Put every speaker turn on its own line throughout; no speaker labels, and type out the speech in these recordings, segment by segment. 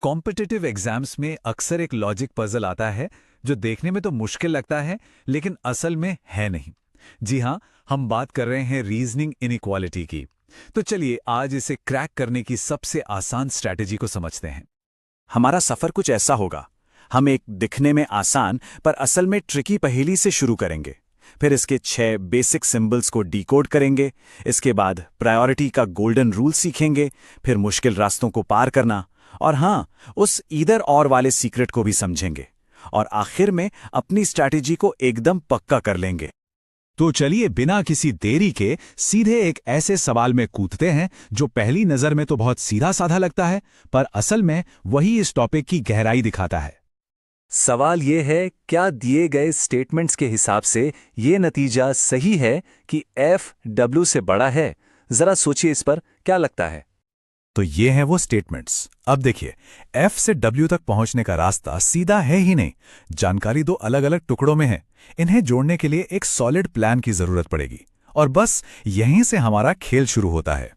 Competitive exams में अक्सर एक लॉजिक पजल आता है जो देखने में तो मुश्किल लगता है लेकिन असल में है नहीं। जी हाँ, हम बात कर रहे हैं रीजनिंग इनइक्वालिटी की। तो चलिए आज इसे क्रैक करने की सबसे आसान स्ट्रैटेजी को समझते हैं।
हमारा सफर कुछ ऐसा होगा। हम एक दिखने में आसान पर असल में ट्रिकी पहेली से शुरू करेंगे। फिर इसके 6 बेसिक सिंबल्स को डिकोड करेंगे। इसके बाद प्रायोरिटी का गोल्डन रूल सीखेंगे। फिर मुश्किल रास्तों को पार करना और हाँ, उस ईदर और वाले सीक्रेट को भी समझेंगे। और आखिर में अपनी स्ट्रैटेजी को एकदम पक्का कर लेंगे।
तो चलिए बिना किसी देरी के सीधे एक ऐसे सवाल में कूदते हैं जो पहली नजर में तो बहुत सीधा साधा लगता है, पर असल में वही इस टॉपिक की गहराई दिखाता है।
सवाल ये है, क्या दिए गए स्टेटमेंट्स के हिसाब से ये नतीजा सही है कि F W से बड़ा है? जरा सोचिए इस पर, क्या लगता है?
तो ये हैं वो स्टेटमेंट्स। अब देखिए, F से W तक पहुंचने का रास्ता सीधा है ही नहीं। जानकारी दो अलग अलग टुकड़ों में है। इन्हें जोड़ने के लिए एक सॉलिड प्लान की जरूरत पड़ेगी और बस यहीं से हमारा खेल शुरू होता है।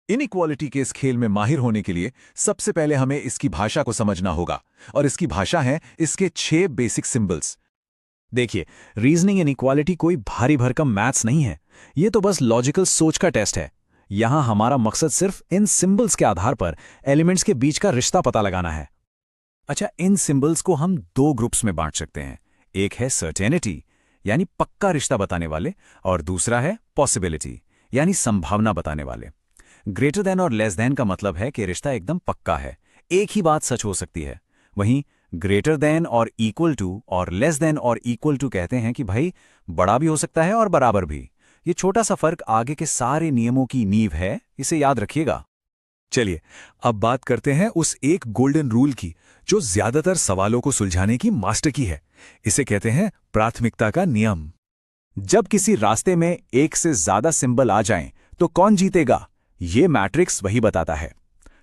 इनइक्वालिटी के इस खेल में माहिर होने के लिए सबसे पहले हमें इसकी भाषा को समझना होगा और इसकी भाषा है इसके 6 बेसिक सिंबल्स।
देखिए, रीजनिंग इनइक्वालिटी कोई भारी भरकम मैथ्स नहीं है। ये तो बस लॉजिकल सोच का टेस्ट है। यहां हमारा मकसद सिर्फ इन सिंबल्स के आधार पर एलिमेंट्स के बीच का रिश्ता पता लगाना है। अच्छा, इन सिंबल्स को हम 2 ग्रुप्स में बांट सकते हैं। एक है सर्टेनिटी यानी पक्का रिश्ता बताने वाले, और दूसरा है पॉसिबिलिटी यानी संभावना बताने वाले। ग्रेटर देन और लेस देन का मतलब है कि रिश्ता एकदम पक्का है, एक ही बात सच हो सकती है। वहीं ग्रेटर देन और इक्वल टू और लेस देन और इक्वल टू कहते हैं कि भाई बड़ा भी हो सकता है और बराबर भी। ये छोटा सा फर्क आगे के सारे नियमों की नींव है, इसे याद रखिएगा।
चलिए अब बात करते हैं उस एक गोल्डन रूल की जो ज्यादातर सवालों को सुलझाने की मास्टर की है। इसे कहते हैं प्राथमिकता का नियम।
जब किसी रास्ते में एक से ज्यादा सिंबल आ जाएं, तो कौन जीतेगा? ये मैट्रिक्स वही बताता है।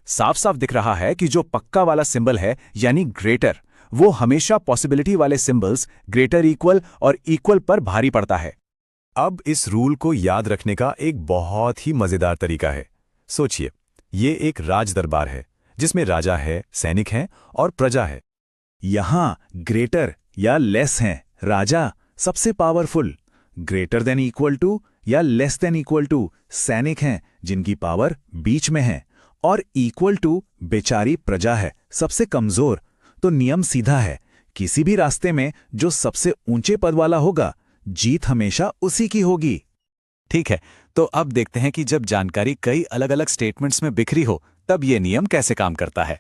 साफ साफ दिख रहा है कि जो पक्का वाला सिंबल है यानी ग्रेटर, वो हमेशा पॉसिबिलिटी वाले सिंबल्स ग्रेटर इक्वल और इक्वल पर भारी पड़ता है।
अब इस रूल को याद रखने का एक बहुत ही मजेदार तरीका है। सोचिए, ये एक राज दरबार है जिसमें राजा है, सैनिक हैं और प्रजा है। यहां ग्रेटर या लेस हैं, राजा सबसे powerful, greater than equal to या लेस देन इक्वल टू सैनिक हैं जिनकी पावर बीच में है, और इक्वल टू बेचारी प्रजा है, सबसे कमजोर। तो नियम सीधा है, किसी भी रास्ते में जो सबसे ऊंचे पद वाला होगा, जीत हमेशा उसी की होगी।
ठीक है, तो अब देखते हैं कि जब जानकारी कई अलग अलग स्टेटमेंट्स में बिखरी हो तब ये नियम कैसे काम करता है।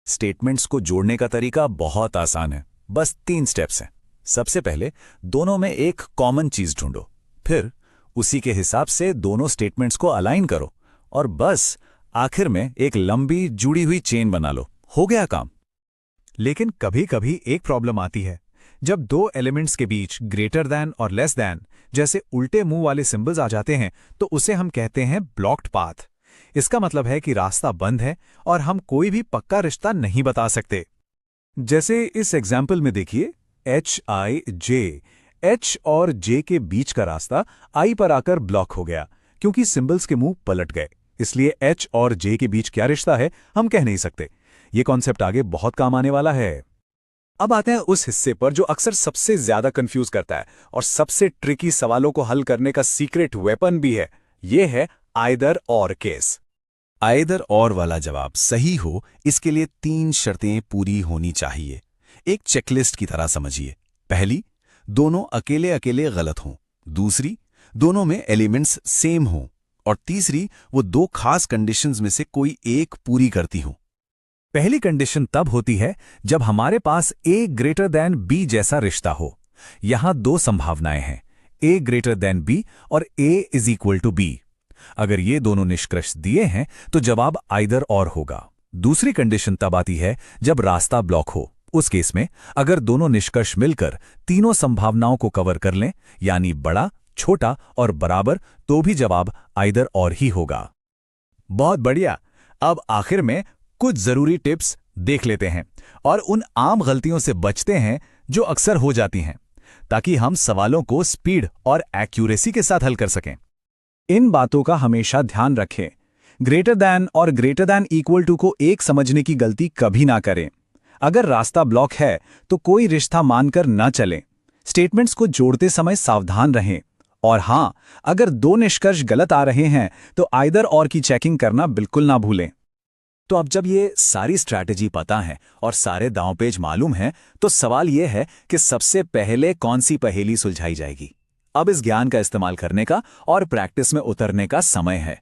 स्टेटमेंट्स को जोड़ने का तरीका बहुत आसान है, बस 3 स्टेप्स हैं। सबसे पहले दोनों में एक कॉमन चीज ढूंढो, फिर उसी के हिसाब से दोनों स्टेटमेंट्स को अलाइन करो और बस आखिर में एक लंबी जुड़ी हुई चेन बना लो, हो गया काम। लेकिन कभी कभी एक प्रॉब्लम आती है। जब 2 एलिमेंट्स के बीच ग्रेटर दैन और लेस दैन जैसे उल्टे मुंह वाले सिंबल्स आ जाते हैं तो उसे हम कहते हैं ब्लॉक्ड पाथ। इसका मतलब है कि रास्ता बंद है और हम कोई भी पक्का रिश्ता नहीं बता सकते। जैसे इस एग्जाम्पल में देखिए, HI-J, H और J के बीच का रास्ता I पर आकर ब्लॉक हो गया क्योंकि सिंबल्स के मुंह पलट गए। इसलिए H और J के बीच क्या रिश्ता है हम कह नहीं सकते। ये कॉन्सेप्ट आगे बहुत काम आने वाला है। अब आते हैं उस हिस्से पर जो अक्सर सबसे ज्यादा कंफ्यूज करता है और सबसे ट्रिकी सवालों को हल करने का सीक्रेट वेपन भी है। ये है आइदर और केस। आइदर और वाला जवाब सही हो, इसके लिए 3 शर्तें पूरी होनी चाहिए। एक चेकलिस्ट की तरह समझिए। पहली, दोनों अकेले अकेले गलत हों। दूसरी, दोनों में एलिमेंट्स सेम हों। और तीसरी, वो 2 खास कंडीशंस में से कोई एक पूरी करती हो। पहली कंडीशन तब होती है जब हमारे पास A ग्रेटर दैन B जैसा रिश्ता हो। यहां 2 संभावनाएं हैं, A ग्रेटर दैन B और A is equal to B। अगर ये दोनों निष्कर्ष दिए हैं तो जवाब आइदर और होगा। दूसरी कंडीशन तब आती है जब रास्ता ब्लॉक हो। उस केस में अगर दोनों निष्कर्ष मिलकर तीनों संभावनाओं को कवर कर लें, यानी बड़ा, छोटा और बराबर, तो भी जवाब आइदर और ही होगा। बहुत बढ़िया। अब आखिर में कुछ जरूरी टिप्स देख लेते हैं और उन आम गलतियों से बचते हैं जो अक्सर हो जाती हैं, ताकि हम सवालों को स्पीड और एक्यूरेसी के साथ हल कर सकें। इन बातों का हमेशा ध्यान रखें।
ग्रेटर दैन और ग्रेटर दैन इक्वल टू को एक समझने की गलती कभी ना करें। अगर रास्ता ब्लॉक है तो कोई रिश्ता मानकर न चलें। स्टेटमेंट्स को जोड़ते समय सावधान रहें। और हां, अगर दो निष्कर्ष गलत आ रहे हैं तो आइदर और की चेकिंग करना बिल्कुल ना भूलें।
तो अब जब ये सारी स्ट्रैटेजी पता है और सारे दांवपेच मालूम हैं, तो सवाल ये है कि सबसे पहले कौन सी पहेली सुलझाई जाएगी। अब इस ज्ञान का इस्तेमाल करने का और प्रैक्टिस में उतरने का समय है।